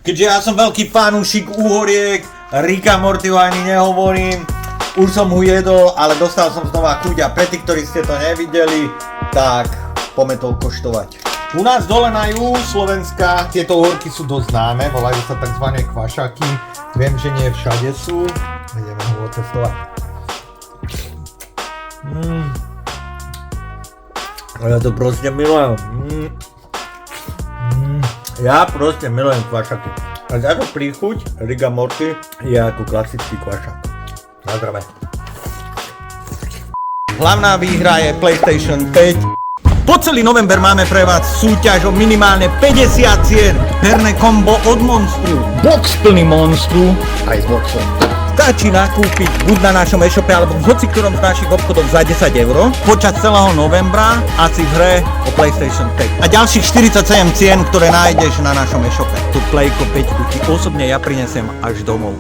Keďže ja som veľký fanúšik úhoriek, Ricka Mortyho ani nehovorím, už som ho jedol, ale dostal som znova chuť a pre tých, ktorí ste to nevideli, tak poďme to koštovať. U nás dole na juhu Slovenska tieto uhorky sú dosť známe, volajú sa tzv. Kvašaky. Viem, že nie všade sú, ideme ho otestovať. Ja to proste milujem. Ja proste milujem kvašaky. A táto príchuť Rick a Morty je ako klasický kvašak. Na zdravé. Hlavná výhra je PlayStation 5. Po celý november máme pre vás súťaž o minimálne 50 cien. Herné kombo od Monstru. Box plný Monstru aj s boxom. Stačí nakúpiť buď na našom e-shope alebo v hociktorom z našich obchodov za 10 € počas celého novembra a si v hre o PlayStation 5. A ďalších 47 cien, ktoré nájdeš na našom e-shope. Tu Playko 5 ti osobne ja prinesem až domov.